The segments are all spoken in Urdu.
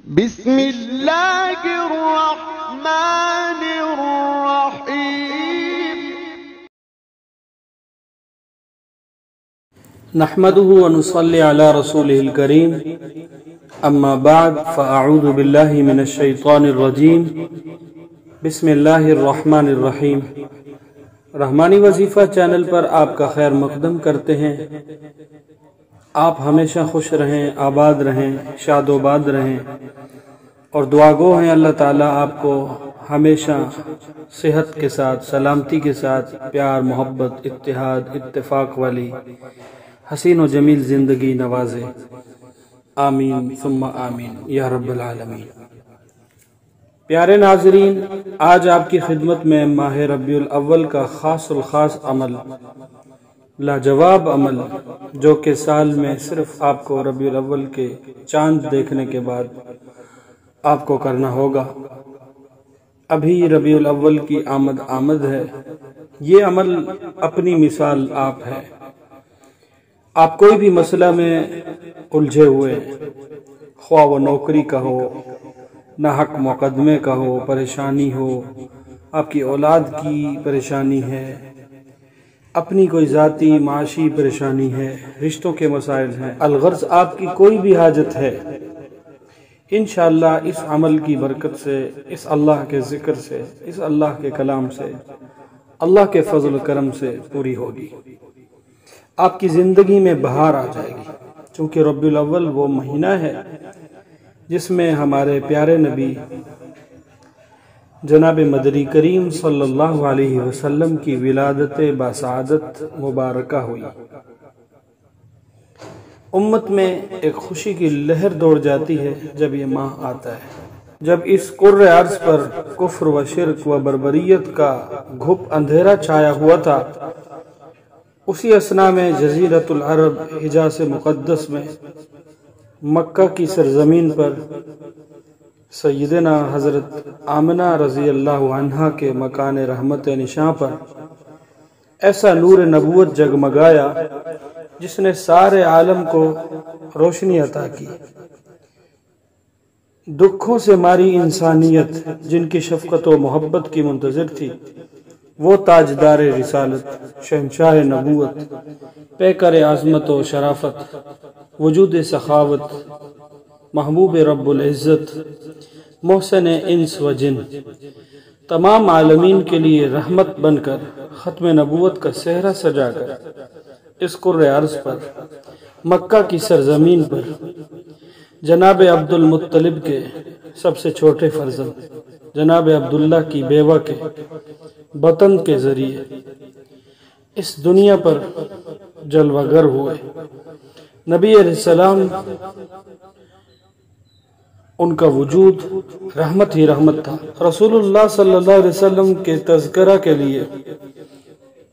بسم اللہ الرحمن الرحیم نحمده ونصلي على رسوله الكريم اما بعد فاعوذ بالله من الشیطان الرجیم بسم اللہ الرحمن الرحیم۔ رحمانی وظیفہ چینل پر آپ کا خیر مقدم کرتے ہیں۔ آپ ہمیشہ خوش رہیں، آباد رہیں، شاد و باد رہیں، اور دعا گو ہیں اللہ تعالیٰ آپ کو ہمیشہ صحت کے ساتھ، سلامتی کے ساتھ، پیار، محبت، اتحاد، اتفاق والی حسین و جمیل زندگی نوازے۔ آمین ثم آمین یا رب العالمین۔ پیارے ناظرین، آج آپ کی خدمت میں ماہ ربیع الاول کا خاص الخاص عمل، لاجواب عمل، جو کہ سال میں صرف آپ کو ربیع الاول کے چاند دیکھنے کے بعد آپ کو کرنا ہوگا۔ ابھی ربیع الاول کی آمد ہے۔ یہ عمل اپنی مثال آپ ہے۔ آپ کوئی بھی مسئلہ میں الجھے ہوئے، خواہ وہ نوکری کا ہو، ناحق مقدمے کا ہو، پریشانی ہو، آپ کی اولاد کی پریشانی ہے، اپنی کوئی ذاتی معاشی پریشانی ہے، رشتوں کے مسائل ہیں، الغرض آپ کی کوئی بھی حاجت ہے، انشاءاللہ اس عمل کی برکت سے، اس اللہ کے ذکر سے، اس اللہ کے کلام سے، اللہ کے فضل و کرم سے پوری ہوگی۔ آپ کی زندگی میں بہار آ جائے گی، چونکہ ربیع الاول وہ مہینہ ہے جس میں ہمارے پیارے نبی جناب مدنی کریم صلی اللہ علیہ وسلم کی ولادت باسعادت مبارکہ ہوئی۔ امت میں ایک خوشی کی لہر دوڑ جاتی ہے جب یہ ماہ آتا ہے، جب اس کرۂ ارض پر کفر و شرک و بربریت کا گھپ اندھیرا چھایا ہوا تھا۔ اسی اثنا میں جزیرۃ العرب حجاز مقدس میں مکہ کی سرزمین پر سیدنا حضرت آمنہ رضی اللہ عنہا کے مکان رحمت نشاں پر ایسا نور نبوت جگمگایا جس نے سارے عالم کو روشنی عطا کی۔ دکھوں سے ماری انسانیت جن کی شفقت و محبت کی منتظر تھی، وہ تاجدار رسالت، شہنشاہ نبوت، پیکر عظمت و شرافت، وجود سخاوت، محبوب رب العزت، محسن انس و جن، تمام عالمین کے لیے رحمت بن کر ختم نبوت کا صحرا سجا کر اس کرۂ ارض پر، مکہ کی سرزمین پر، جناب عبد المطلب کے سب سے چھوٹے فرزند جناب عبداللہ کی بیوہ کے بطن کے ذریعے اس دنیا پر جلوہ گر ہوئے۔ نبی علیہ السلام ان کا وجود رحمت ہی رحمت تھا۔ رسول اللہ صلی اللہ علیہ وسلم کے تذکرہ کے لیے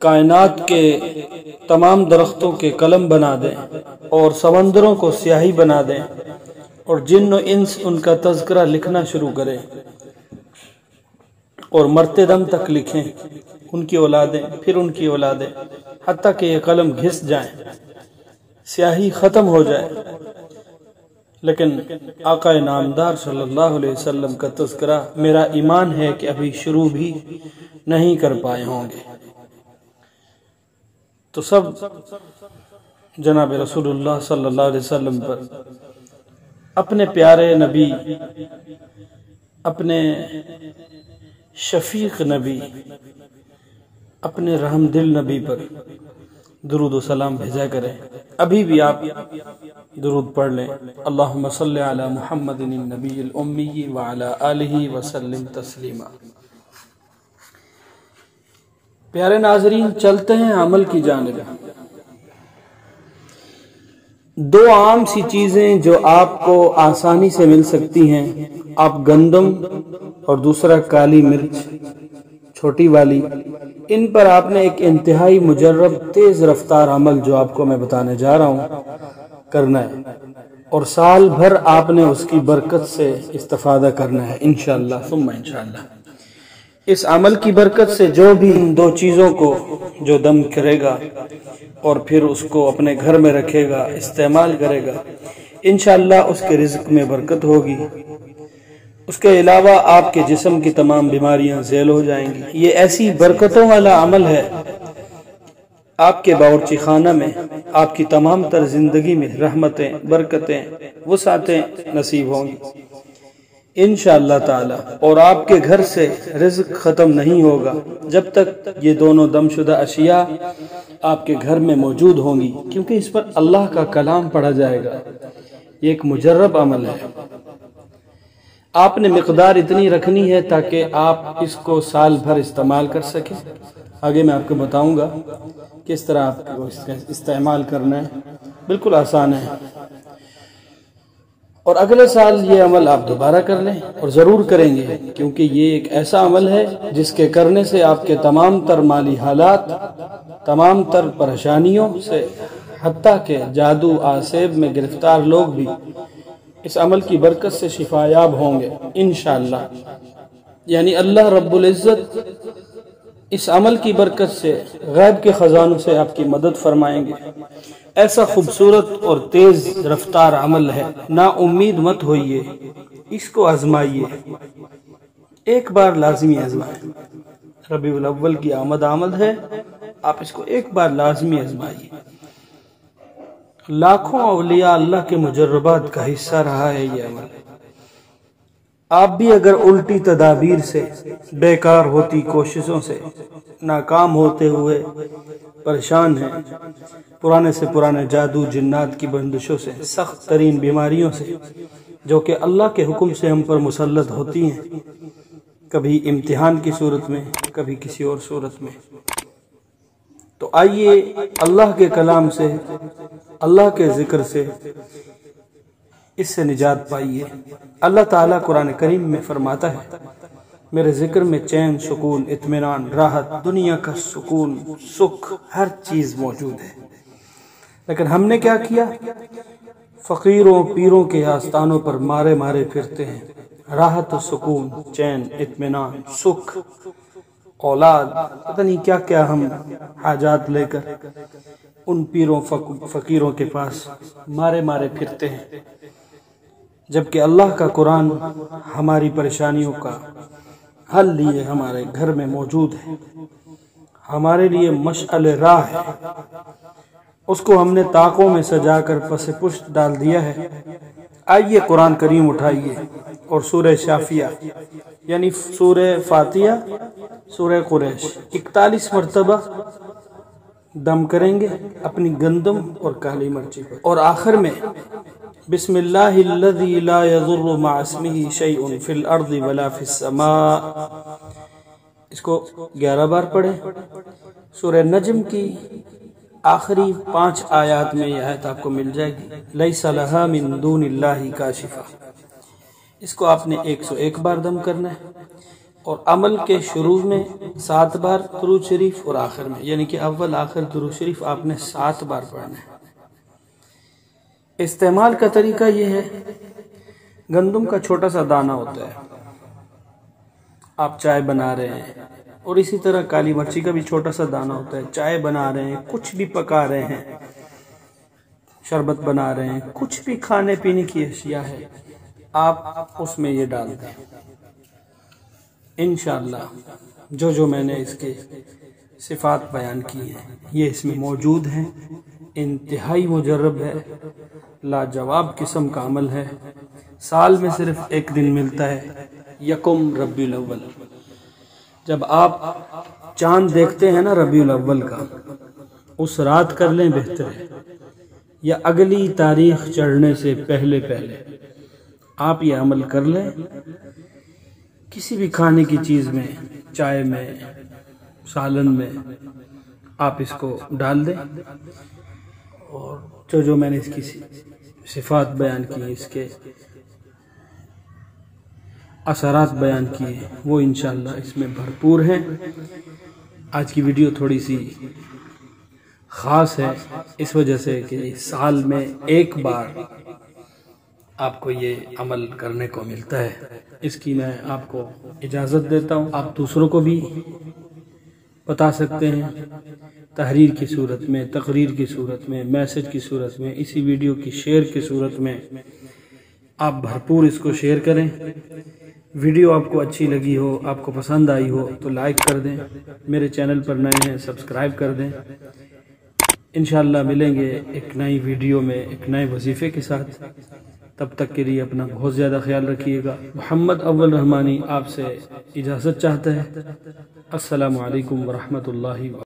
کائنات کے تمام درختوں کے قلم بنا دیں اور سمندروں کو سیاہی بنا دیں اور جن و انس ان کا تذکرہ لکھنا شروع کریں اور مرتے دم تک لکھیں، ان کی اولادیں، پھر ان کی اولادیں، حتیٰ کہ یہ قلم گھس جائیں، سیاہی ختم ہو جائے، لیکن آقا نامدار صلی اللہ علیہ وسلم کا تذکرہ میرا ایمان ہے کہ ابھی شروع بھی نہیں کر پائے ہوں گے۔ تو سب جناب رسول اللہ صلی اللہ علیہ وسلم پر، اپنے پیارے نبی، اپنے شفیق نبی، اپنے رحم دل نبی پر درود و سلام بھیجا کریں۔ ابھی بھی آپ درود پڑھ لیں۔ اللہم صلی علی محمد النبی الامی وعلی آلہ وسلم تسلیما۔ پیارے ناظرین، چلتے ہیں عمل کی جانب۔ دو عام سی چیزیں جو آپ کو آسانی سے مل سکتی ہیں، آپ گندم اور دوسرا کالی مرچ چھوٹی والی، ان پر آپ نے ایک انتہائی مجرب تیز رفتار عمل جو آپ کو میں بتانے جا رہا ہوں کرنا ہے، اور سال بھر آپ نے اس کی برکت سے استفادہ کرنا ہے انشاءاللہ ثم انشاءاللہ۔ اس عمل کی برکت سے جو بھی ان دو چیزوں کو جو دم کرے گا اور پھر اس کو اپنے گھر میں رکھے گا، استعمال کرے گا، انشاءاللہ اس کے رزق میں برکت ہوگی، اس کے علاوہ آپ کے جسم کی تمام بیماریاں ذیل ہو جائیں گی۔ یہ ایسی برکتوں والا عمل ہے، آپ کے باورچی خانہ میں آپ کی تمام تر زندگی میں رحمتیں، برکتیں، وسعتیں نصیب ہوں گی انشاءاللہ تعالی، اور آپ کے گھر سے رزق ختم نہیں ہوگا جب تک یہ دونوں دم شدہ اشیاء آپ کے گھر میں موجود ہوں گی، کیونکہ اس پر اللہ کا کلام پڑھا جائے گا۔ یہ ایک مجرب عمل ہے، آپ نے مقدار اتنی رکھنی ہے تاکہ آپ اس کو سال بھر استعمال کر سکیں۔ آگے میں آپ کو بتاؤں گا کس طرح آپ کو اس کا استعمال کرنا ہے، بالکل آسان ہے، اور اگلے سال یہ عمل آپ دوبارہ کر لیں، اور ضرور کریں گے، کیونکہ یہ ایک ایسا عمل ہے جس کے کرنے سے آپ کے تمام تر مالی حالات، تمام تر پریشانیوں سے، حتیٰ کہ جادو آسیب میں گرفتار لوگ بھی اس عمل کی برکت سے شفایاب ہوں گے انشاءاللہ۔ یعنی اللہ رب العزت اس عمل کی برکت سے غیب کے خزانوں سے آپ کی مدد فرمائیں گے۔ ایسا خوبصورت اور تیز رفتار عمل ہے، نا امید مت ہوئیے، اس کو آزمائیے، ایک بار لازمی آزمائیں۔ ربیع الاول کی آمد ہے، آپ اس کو ایک بار لازمی آزمائیے۔ لاکھوں اولیاء اللہ کے مجربات کا حصہ رہا ہے یہ عمل۔ آپ بھی اگر الٹی تدابیر سے، بیکار ہوتی کوششوں سے، ناکام ہوتے ہوئے پریشان ہیں، پرانے سے پرانے جادو جنات کی بندشوں سے، سخت ترین بیماریوں سے جو کہ اللہ کے حکم سے ہم پر مسلط ہوتی ہیں، کبھی امتحان کی صورت میں، کبھی کسی اور صورت میں، تو آئیے اللہ کے کلام سے، اللہ کے ذکر سے اس سے نجات پائیے۔ اللہ تعالیٰ قرآن کریم میں فرماتا ہے، میرے ذکر میں چین، سکون، اطمینان، راحت، دنیا کا سکون، سکھ، ہر چیز موجود ہے، لیکن ہم نے کیا کیا؟ فقیروں پیروں کے آستانوں پر مارے مارے پھرتے ہیں۔ راحت و سکون، چین، اطمینان، سکھ، اولاد، پتہ نہیں کیا کیا ہم حاجات لے کر ان پیروں فقیروں کے پاس مارے مارے پھرتے ہیں، جبکہ اللہ کا قرآن ہماری پریشانیوں کا حل لیے ہمارے گھر میں موجود ہے، ہمارے لیے مشعل راہ ہے، اس کو ہم نے طاقوں میں سجا کر پس پشت ڈال دیا ہے۔ آئیے قرآن کریم اٹھائیے اور سورہ شافیہ یعنی سورہ فاتحہ، سورہ قریش 41 مرتبہ دم کریں گے اپنی گندم اور کالی مرچی پر، اور آخر میں بسم اللہ الذی لا یضر مع اسمہ شیء فی الارض ولا فی السماء، اس کو 11 بار پڑھیں۔ سورہ نجم کی آخری 5 آیات میں یہ آیت آپ کو مل جائے گی، لیس لہا من دون اللہ کاشفہ، اس کو آپ نے 101 بار دم کرنا ہے، اور عمل کے شروع میں 7 بار درود شریف، اور آخر میں یعنی کہ اول آخر درود شریف آپ نے 7 بار پڑھنا ہے۔ استعمال کا طریقہ یہ ہے، گندم کا چھوٹا سا دانہ ہوتا ہے، آپ چائے بنا رہے ہیں، اور اسی طرح کالی مرچی کا بھی چھوٹا سا دانہ ہوتا ہے، چائے بنا رہے ہیں، کچھ بھی پکا رہے ہیں، شربت بنا رہے ہیں، کچھ بھی کھانے پینے کی اشیاء ہے، آپ اس میں یہ ڈال دیں انشاءاللہ۔ جو میں نے اس کے صفات بیان کی ہیں یہ اس میں موجود ہیں، انتہائی مجرب ہے، لاجواب قسم کا عمل ہے، سال میں صرف ایک دن ملتا ہے، یکم ربیع الاول۔ جب آپ چاند دیکھتے ہیں نا ربیع الاول کا، اس رات کر لیں بہتر ہے، یا اگلی تاریخ چڑھنے سے پہلے آپ یہ عمل کر لیں، کسی بھی کھانے کی چیز میں، چائے میں، سالن میں آپ اس کو ڈال دیں، اور جو میں نے اس کی صفات بیان کی، اس کے اثرات بیان کیے، وہ انشاءاللہ اس میں بھرپور ہیں۔ آج کی ویڈیو تھوڑی سی خاص ہے اس وجہ سے کہ سال میں ایک بار آپ کو یہ عمل کرنے کو ملتا ہے، اس کی میں آپ کو اجازت دیتا ہوں۔ آپ دوسروں کو بھی بتا سکتے ہیں، تحریر کی صورت میں، تقریر کی صورت میں، میسج کی صورت میں، اسی ویڈیو کی شیئر کی صورت میں آپ بھرپور اس کو شیئر کریں، ویڈیو آپ کو اچھی لگی ہو، آپ کو پسند آئی ہو تو لائک کر دیں، میرے چینل پر نئے ہیں سبسکرائب کر دیں۔ انشاءاللہ ملیں گے ایک نئی ویڈیو میں ایک نئے وظیفے کے ساتھ، تب تک کے لیے اپنا بہت زیادہ خیال رکھیے گا۔ محمد اول رحمانی آپ سے اجازت چاہتا ہے۔ السلام علیکم ورحمۃ اللہ وبرکاتہ۔